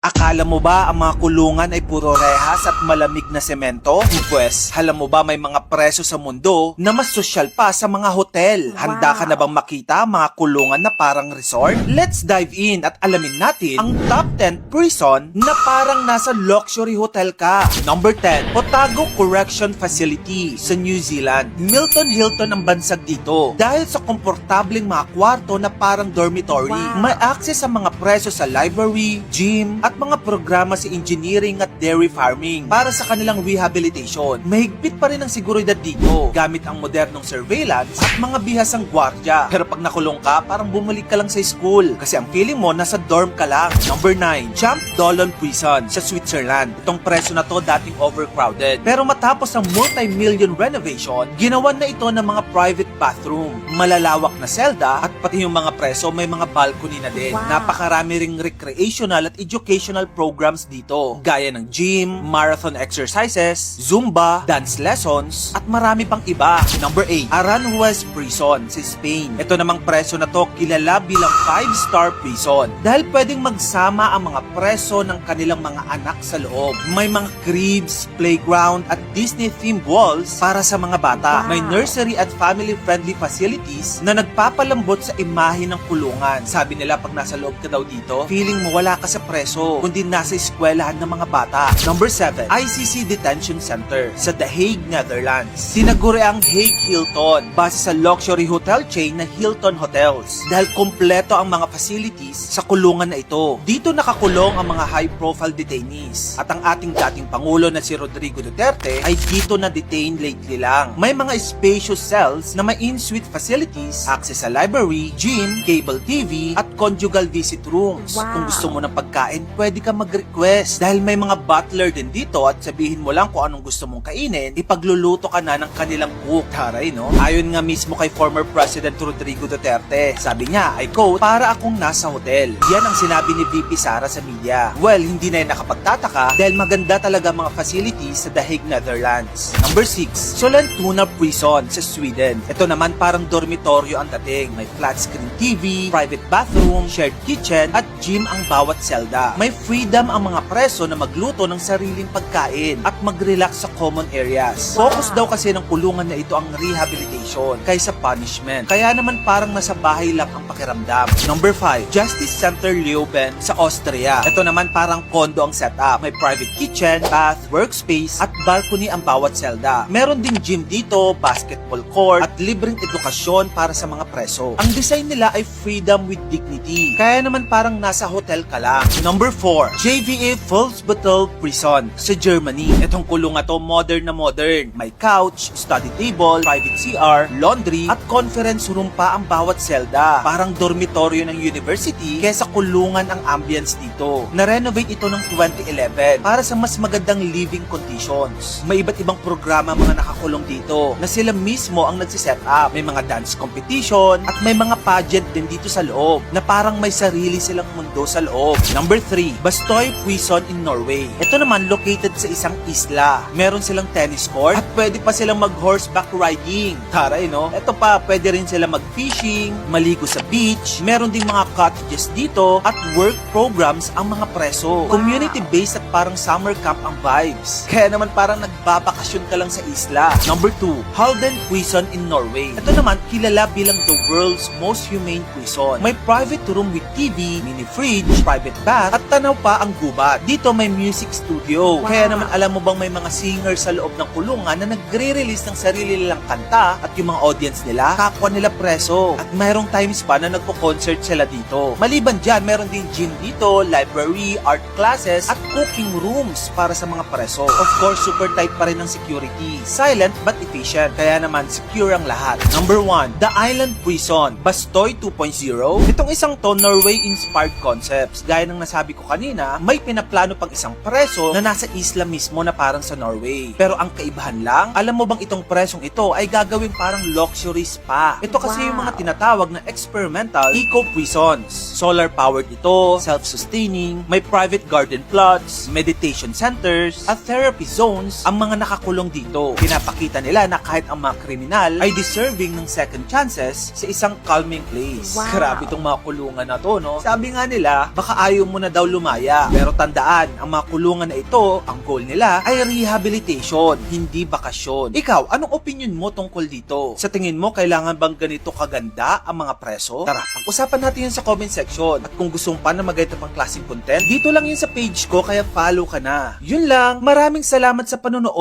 Akala mo ba ang mga kulungan ay puro rehas at malamig na semento? Pwes, alam mo ba may mga preso sa mundo na mas sosyal pa sa mga hotel? Handa ka na bang makita ang mga kulungan na parang resort? Let's dive in at alamin natin ang top 10 prison na parang nasa luxury hotel ka. Number 10, Otago Correction Facility sa New Zealand. Milton Hilton ang bansag dito dahil sa komportableng mga kwarto na parang dormitory. May access sa mga preso sa library, gym, at mga programa sa engineering at dairy farming para sa kanilang rehabilitation. Mahigpit pa rin ang seguridad dito gamit ang modernong surveillance at mga bihasang gwardya. Pero pag nakulong ka, parang bumalik ka lang sa school kasi ang feeling mo nasa dorm ka lang. Number 9, Champ Dollon Prison sa Switzerland. Itong preso na to dating overcrowded. Pero matapos ang multi-million renovation, ginawan na ito ng mga private bathroom, malalawak na selda at pati yung mga preso may mga balcony na din. Napakarami ring recreational at educational programs dito, gaya ng gym, marathon exercises, Zumba, dance lessons, at marami pang iba. Number 8, Aranjuez Prison sa Spain. Ito namang preso na to kilala bilang 5-star prison dahil pwedeng magsama ang mga preso ng kanilang mga anak sa loob. May mga cribs, playground, at Disney-themed walls para sa mga bata. May nursery at family-friendly facilities na nagpapalambot sa imahe ng kulungan. Sabi nila pag nasa loob ka daw dito, feeling mo wala ka sa preso, kundi nasa eskwelahan ng mga bata. Number 7, ICC Detention Center sa The Hague, Netherlands. Sinaguri ang Hague Hilton base sa luxury hotel chain na Hilton Hotels dahil kompleto ang mga facilities sa kulungan na ito. Dito nakakulong ang mga high-profile detainees at ang ating dating Pangulo na si Rodrigo Duterte ay dito na detain lately lang. May mga spacious cells na may in-suite facilities, access sa library, gym, cable TV, at conjugal visit rooms. Kung gusto mo ng pagkain, pwede ka mag-request dahil may mga butler din dito at sabihin mo lang kung anong gusto mong kainin, ipagluluto ka na ng kanilang cook. Taray, no? Ayon nga mismo kay former President Rodrigo Duterte. Sabi niya, I quote, "Para akong nasa hotel." Yan ang sinabi ni VP Sara sa media. Well, hindi na yan nakapagtataka dahil maganda talaga mga facilities sa The Hague, Netherlands. Number 6, Sollentuna Prison sa Sweden. Ito naman parang dormitoryo ang dating. May flat screen TV, private bathroom, shared kitchen, at gym ang bawat selda. May freedom ang mga preso na magluto ng sariling pagkain at mag-relax sa common areas. Focus daw kasi ng kulungan na ito ang rehabilitation kaysa punishment. Kaya naman parang nasa bahay lang ang pakiramdam. Number 5, Justice Center Leoben sa Austria. Ito naman parang condo ang setup. May private kitchen, bath, workspace, at balcony ang bawat selda. Meron ding gym dito, basketball court, at libreng edukasyon para sa mga preso. Ang design nila ay freedom with dignity. Kaya naman parang nasa hotel ka lang. Number 4, JVA Wolfsbüttel Prison sa Germany. Itong kulungan to modern na modern. May couch, study table, private CR, laundry, at conference room pa ang bawat selda. Parang dormitoryo ng university kesa kulungan ang ambience dito. Na-renovate ito ng 2011 para sa mas magandang living conditions. May iba't ibang programa mga nakakulong dito na sila mismo ang nagsiset up. May mga dance competition at may mga pageant din dito sa loob na parang may sarili silang mundo sa loob. Number 3, Bastoy Prison in Norway. Ito naman located sa isang isla. Meron silang tennis court at pwede pa silang mag-horseback riding. Taray, no? Ito pa, pwede rin sila mag-fishing, maligo sa beach. Meron ding mga cottages dito at work programs ang mga preso. Community-based at parang summer camp ang vibes. Kaya naman parang nagbabakasyon ka lang sa isla. Number 2, Halden Prison in Norway. Ito naman kilala bilang the world's most humane prison. May private room with TV, mini fridge, private bath, at tanaw pa ang gubat. Dito may music studio. Kaya naman alam mo bang may mga singer sa loob ng kulungan na nagre-release ng sarili nilang kanta at yung mga audience nila, kapwa nila preso. At mayroong times pa na nagpo-concert sila dito. Maliban dyan, meron din gym dito, library, art classes, at cooking rooms para sa mga preso. Of course, super tight pa rin ang security. Silent but efficient. Kaya naman, secure ang lahat. Number 1, The Island Prison, Bastoy 2.0. Itong isang to, Norway-inspired concepts. Gaya ng nasabi ko kanina, may pinaplano pang isang preso na nasa isla mismo na parang sa Norway. Pero ang kaibahan lang, alam mo bang itong presong ito ay gagawing parang luxury spa. Ito kasi yung mga tinatawag na experimental eco-prisons. Solar-powered ito, self-sustaining, may private garden plots, meditation centers, at therapy zones ang mga nakakulong dito. Pinapakita nila na kahit ang mga kriminal ay deserving ng second chances sa isang calming place. Grabe itong mga kulungan na to, no? Sabi nga nila, baka ayaw mo na daw lumayas dumaya. Pero tandaan, ang mga kulungan na ito, ang goal nila ay rehabilitation, hindi bakasyon. Ikaw, anong opinion mo tungkol dito? Sa tingin mo, kailangan bang ganito kaganda ang mga preso? Tara, pag-usapan natin yan sa comment section. At kung gusto mo pa na mag-ganito pang klaseng content, dito lang yun sa page ko, kaya follow ka na. Yun lang, maraming salamat sa panonood.